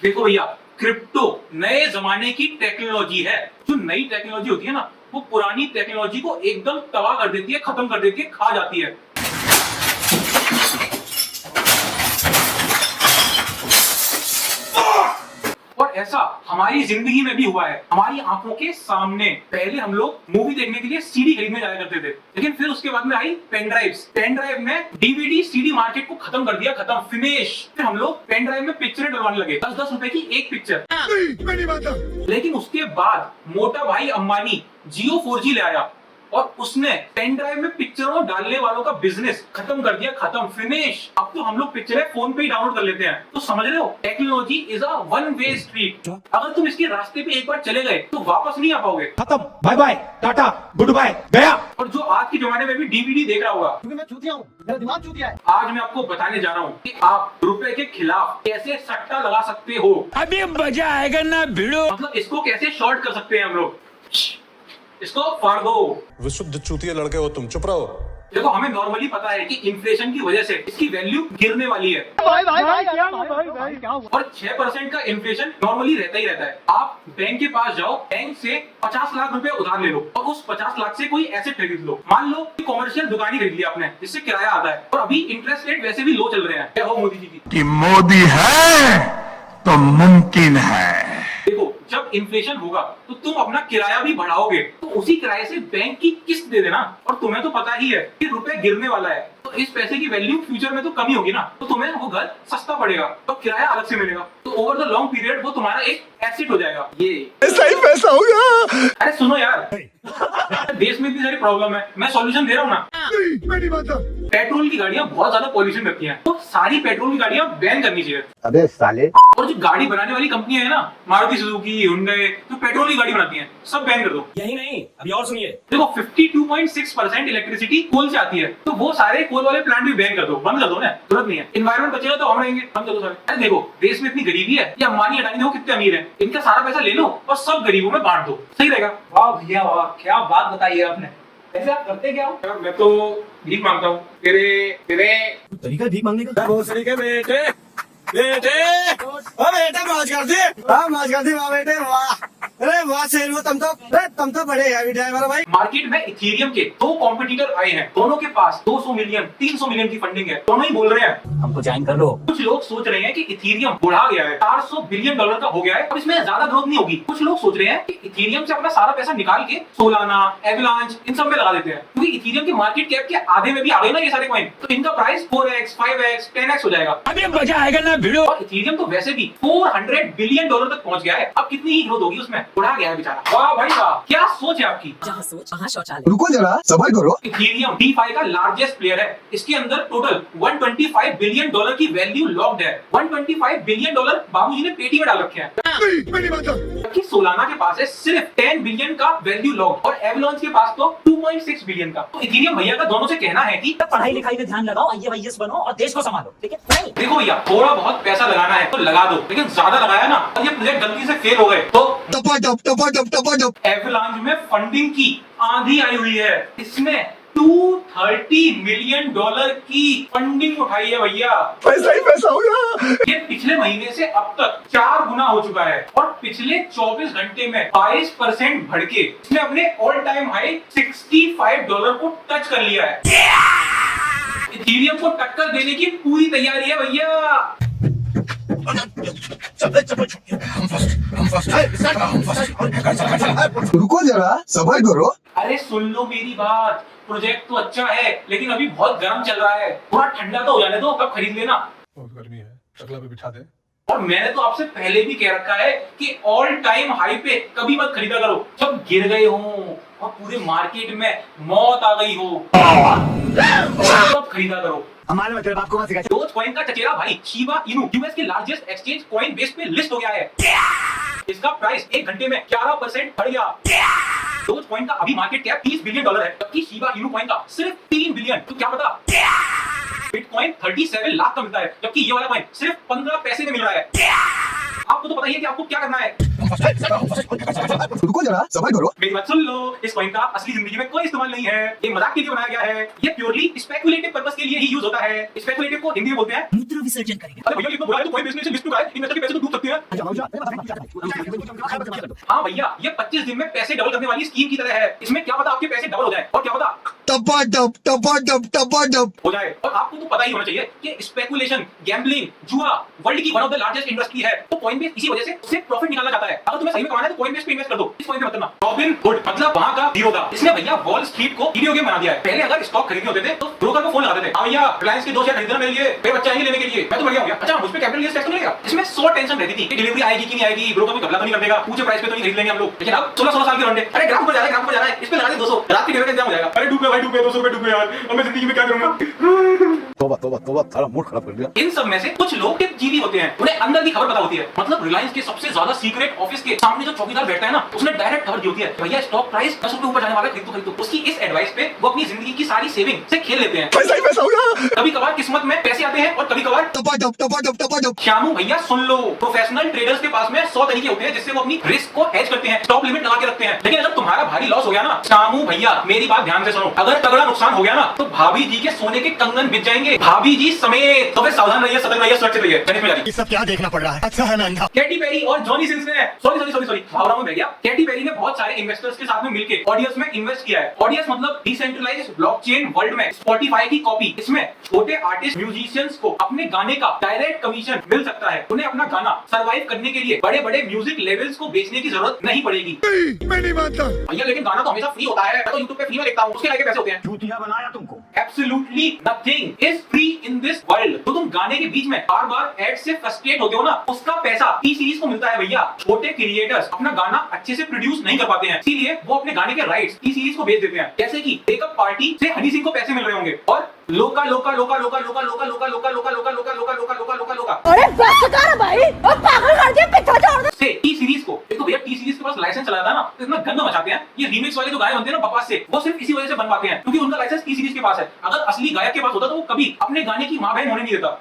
देखो भैया, क्रिप्टो नए जमाने की टेक्नोलॉजी है। जो नई टेक्नोलॉजी होती है ना, वो पुरानी टेक्नोलॉजी को एकदम तबाह कर देती है, खत्म कर देती है, खा जाती है। और ऐसा हमारी जिंदगी में भी हुआ है, हमारी आंखों के सामने। पहले हम लोग मूवी देखने के लिए सीडी खरीदने जाया करते थे, लेकिन फिर उसके बाद में आई पेन ड्राइव्स। पेन ड्राइव ने डीवीडी सीडी मार्केट को खत्म कर दिया, खत्म, फिनिश। फिर हम लोग पेन ड्राइव में पिक्चरें डलवाने लगे, 10-10 रुपए की एक पिक्चर। मैं नहीं मानता। लेकिन उसके बाद मोटा भाई अंबानी जियो 4G ले आया और उसने पेन ड्राइव में पिक्चरों डालने वालों का बिजनेस खत्म कर दिया, खत्म, फिनिश। अब तो हम लोग पिक्चरें फोन पे ही डाउनलोड कर लेते हैं। तो समझ रहे हो, technology is a one way street. अगर तुम इसके रास्ते पे एक बार चले गए तो वापस नहीं आ पाओगे। खत्म, bye bye, tata, good bye, गया। और जो आज के जमाने में भी डीवीडी देख रहा होगा, क्योंकि मैं चूतिया हूँ, मेरा दिमाग चूतिया है। आज मैं आपको बताने जा रहा हूँ कि आप रुपए के खिलाफ कैसे सट्टा लगा सकते हो। अभी मजा आएगा ना भिड़ो। मतलब इसको कैसे शॉर्ट कर सकते हैं हम लोग। इसको फाड़ दो। विशुद्ध चूतिया लड़के हो तुम, चुप रहो। देखो, हमें नॉर्मली पता है कि इन्फ्लेशन की वजह से इसकी वैल्यू गिरने वाली है। भाई क्या हुआ? और 6% का इन्फ्लेशन नॉर्मली रहता ही रहता है। आप बैंक के पास जाओ, बैंक से 50 लाख रुपए उधार ले लो और उस 50 लाख से कोई एसेट खरीद लो। मान लो कि कॉमर्शियल दुकान ही खरीद लिया आपने, जिससे किराया आता है, और अभी इंटरेस्ट रेट वैसे भी लो चल रहे हैं। क्या हो मोदी जी की कि मोदी है तो मुमकिन है। देखो, जब इन्फ्लेशन होगा तो तुम अपना किराया भी बढ़ाओगे, तो उसी किराए से बैंक की किस्त दे देना। और तुम्हें तो पता ही है कि रुपए गिरने वाला है, तो इस पैसे की वैल्यू फ्यूचर में तो कमी होगी ना, तो तुम्हें वो घर सस्ता पड़ेगा, तो किराया अलग से मिलेगा। तो ओवर द लॉन्ग पीरियड वो तुम्हारा एक एसेट हो जाएगा। ये ऐसा ही पैसा होगा। अरे सुनो यार, देश में इतनी सारी प्रॉब्लम है, मैं सॉल्यूशन दे रहा हूँ ना। मैं नहीं मानता। पेट्रोल की गाड़ियां बहुत ज्यादा पॉल्यूशन करती हैं, तो सारी पेट्रोल की गाड़ियां बैन करनी चाहिए। अबे साले। और जो गाड़ी बनाने वाली कंपनियां है ना, मारुति सुजुकी, हुंडई, जो पेट्रोल की गाड़ी बनाती हैं, सब बैन कर दो। यही नहीं, अभी और सुनिए। देखो, 52.6% इलेक्ट्रिसिटी कोल से आती है, तो वो सारे कोल वाले प्लांट भी बैन कर दो, बंद कर दो ना, जरूरत नहीं है। एनवायरमेंट बचेगा तो हम रहेंगे, बंद कर दो सारे। अरे देखो, देश में इतनी गरीबी है, ये अंबानी अडानी देखो कितने अमीर है, इनका सारा पैसा ले लो और सब गरीबों में बांट दो, सही रहेगा। वाह भैया वाह, क्या बात बताई है आपने। वैसे आप करते क्या हो? यार, मैं तो भीख मांगता हूँ। तेरे तरीका भीख मांगने का। भोसड़ी के बेटे मौज कर दे। हाँ मौज कर दे, वाह बेटे वाह। अरे वाह शेरू, तुम तो बड़े हैवी ड्राइवर भाई। मार्केट में इथेरियम के 2 कॉम्पिटिटर आए हैं, दोनों के पास 200 मिलियन 300 मिलियन की फंडिंग है, दोनों ही बोल रहे हैं हमको ज्वाइन कर लो। कुछ लोग सोच रहे हैं कि इथेरियम बढ़ा गया है, $400 बिलियन का हो गया है, अब इसमें ज्यादा ग्रोथ नहीं होगी। कुछ लोग सोच रहे हैं कि इथेरियम से अपना सारा पैसा निकाल के सोलाना, एवलांच, इन सब में लगा देते हैं, क्योंकि इथेरियम के मार्केट कैप के आधे में भी आ गए ना ये सारे कॉइन, तो इनका प्राइस 4x 5x 10x हो जाएगा। अभी मजा आएगा ना भिड़ो। और इथेरियम तो वैसे भी $400 बिलियन तक पहुंच गया है, अब कितनी ही ग्रोथ होगी उसमें, बढ़ा गया है बेचारा। वाह भाई वाह, क्या सोच है आपकी। जहाँ सोच वहाँ शौचालय। रुको जरा, सबर करो। इथेरियम DeFi का लार्जेस्ट प्लेयर है, इसके अंदर टोटल $125 बिलियन की वैल्यू लॉक्ड है। $125 बिलियन बाबूजी ने पेटी में डाल रखे हैं। मैं नहीं मानता। जबकि सोलाना के पास है सिर्फ 10 बिलियन का वैल्यू लॉक्ड, और एवलांच के पास तो 2.6 बिलियन का। तो इथेरियम भैया का दोनों से कहना है कि पढ़ाई लिखाई में ध्यान लगाओ, IAS बनो और देश को संभालो, ठीक है? नहीं। देखो भैया, थोड़ा बहुत पैसा लगाना है तो लगा दो, लेकिन ज्यादा लगाया ना और ये प्रोजेक्ट गलती से फेल हो गए तो टपा एवलांच में फंडिंग की आंधी आई हुई है। इसने $230 मिलियन की फंडिंग उठाई है भैया। ऐसा ही पैसा होगा। ये पिछले महीने से अब तक 4 गुना हो चुका है, और पिछले 24 घंटे में 22% बढ़ के इसने अपने ऑल टाइम हाई $65 को टच कर लिया है। इथेरियम को टक्कर देने की पूरी तैयारी है भैया। रुको जरा, सबर करो। अरे सुन लो मेरी बात, प्रोजेक्ट तो अच्छा है, लेकिन अभी बहुत गर्म चल रहा है, थोड़ा ठंडा तो हो जाने दो, तब खरीद लेना। बहुत गर्मी है, शक्ला पे बिठा दे। और मैंने तो आपसे पहले भी कह रखा है कि ऑल टाइम हाई पे कभी मत खरीदा करो, जब गिर गए हो और पूरे मार्केट में मौत आ गई हो तब खरीदा करो। हमारे मतलब आपको मत सिखाइए। डोज कॉइन का चचेरा भाई शिबा इनू यूएस के लार्जेस्ट एक्सचेंज कॉइन बेस पे लिस्ट हो गया है। इसका प्राइस 1 घंटे में 11% बढ़ गया। डोज कॉइन का अभी मार्केट कैप $30 बिलियन है, जबकि शिबा इनू कॉइन का सिर्फ 3 बिलियन। तो क्या पता बिटकॉइन 37 लाख का मिलता है, जबकि ये वाला कॉइन सिर्फ 15 पैसे में मिल रहा है। आपको तो पता ही है कि आपको क्या करना है। रुको जरा, सबर करो। मेरी बात सुन लो, इस कॉइन का असली जिंदगी में कोई इस्तेमाल नहीं है, ये मजाक के लिए बनाया गया है। ये प्योरली स्पेकुलेटिव पर्पस के लिए ही यूज होता है। स्पेकुलेटिव को हिंदी में बोलते हैं मूत्र विसर्जन करेंगे। अरे भैया, ये तो बुरा है, तो कोई बिजनेस लिस्ट में है, इन्वेस्टर के पैसे तो डूब सकते हैं। हाँ भैया, ये 25 दिन में पैसे डबल करने वाली स्कीम की तरह है। इसमें क्या पता आपके पैसे डबल हो जाए, और क्या पता हो जाए। और आपको तो पता ही होना चाहिए कि स्पेकुलेशन, गैम्बलिंग, जुआ वर्ल्ड की one of the largest industry है। तो कॉइनबेस इसी वजह से उससे प्रॉफिट निकालना चाहता है। अगर तुम्हें सही में कमाना है तो कॉइनबेस पे इन्वेस्ट कर दो। इस कॉइन पे मत करना। रॉबिनहुड मतलब वहां का जीरोधा। इसने भैया वॉल स्ट्रीट को वीडियो गेम बना दिया है। पहले अगर स्टॉक खरीदने होते थे तो ब्रोकर को फोन लगाते थे, हाँ भैया रिलायंस के 2 शेयर खरीदना मेरे लिए, मेरे बच्चे आएंगे लेने के लिए, मैं तो बढ़िया हो गया। अच्छा मुझ पे कैपिटल गेन्स टैक्स तो नहीं लगेगा। इसमें 100 टेंशन रहती थी कि डिलीवरी आएगी कि नहीं आएगी, ब्रोकर कोई घपला तो नहीं कर देगा, ऊंचे प्राइस पे तो नहीं खरीद लेंगे हम लोग। लेकिन अब 16 साल के रंडे, अरे ग्राम पर जा रहा है, इस पे लगा दे 200, रात के डेढ़ का इंतजाम हो जाएगा। अरे डूबे भाई डूबे, 200 रुपए डूबे यार, अब मैं जिंदगी में क्या करूंगा। तोबा तोबा तोबा, सारा मूड खराब कर दिया। इन सब में से कुछ लोग टिप जीवी होते हैं, उन्हें अंदर की खबर पता होती है। मतलब रिलायंस के सबसे ज्यादा सीक्रेट ऑफिस के सामने जो चौकीदार बैठा है ना, उसने डायरेक्ट खबर दी होती है, भैया स्टॉक प्राइस 10 रुपए ऊपर जाने वाला है, खरीदो खरीदो। उसकी इस एडवाइस पे वो अपनी जिंदगी की सारी सेविंग से खेल लेते हैं। पैसा ही पैसा होगा। कभी कभार किस्मत में पैसे आते हैं और कभी कभार श्यामू भैया सुन लो, प्रोफेशनल ट्रेडर्स के पास में 100 तरीके होते हैं जिससे वो अपनी रिस्क को हेज करते हैं, स्टॉप लिमिट लगा के रखते हैं। लेकिन अगर तुम्हारा भारी लॉस हो गया ना श्यामू भैया, मेरी बात ध्यान से सुनो, अगर तगड़ा नुकसान हो गया ना तो भाभी जी के सोने के कंगन बिक जाएंगे, भाभी जी समेत। तो फिर सावधान रहिए, सतर्क रहिए, सुरक्षित रहिए। गणेश में ये सब क्या देखना पड़ रहा है? अच्छा है मैं अंधा। कैटी पेरी और जॉनी सिंस ने सॉरी भावना में बह गया। कैटी पेरी ने बहुत सारे इन्वेस्टर्स के साथ में मिलकर ऑडियंस में इन्वेस्ट किया है। ऑडियंस मतलब डिसेंट्रलाइज्ड ब्लॉकचेन वर्ल्ड में स्पॉटिफाई की कॉपी। इसमें छोटे आर्टिस्ट म्यूजिशियंस को अपने गाने का डायरेक्ट कमीशन मिल सकता है। उन्हें अपना गाना सरवाइव करने के लिए बड़े बड़े म्यूजिक लेवल्स को बेचने की जरूरत नहीं पड़ेगी। मैं नहीं मानता। भैया लेकिन गाना तो हमेशा फ्री होता है, मैं तो यूट्यूब पे फ्री में देखता हूँ, उसके लायक पैसे होते हैं। चूतिया बनाया तुमको। Absolutely nothing is free in this world। तो तुम गाने के बीच में बार बार एड से फ्रस्ट्रेट होते हो ना, उसका पैसा टी सीरीज को मिलता है भैया। छोटे क्रिएटर्स अपना गाना अच्छे से प्रोड्यूस नहीं कर पाते हैं, इसीलिए वो अपने गाने के राइट्स टी सीरीज को बेच देते हैं। जैसे कि ब्रेकअप पार्टी से हनी सिंह को पैसे मिल रहे होंगे, और लोका लोका लोका लोका लोका लोका लोका लोका लोका लोका लोका लोका लोका लोका लोका लोका अरे बस कर भाई, अब पागल कर दिया, पीछा छोड़ दे। से टी सीरीज को, एक तो भैया टी सीरीज के पास लाइसेंस चला था ना, तो इतना गंदा मचाते हैं। ये रीमिक्स वाले जो गायक बनते हैं ना बकवास से, वो सिर्फ इसी वजह से बन पाते हैं क्योंकि उनका लाइसेंस टी सीरीज के पास है। अगर असली गायक के पास होता तो वो कभी अपने गाने की मां बहन होने नहीं देता।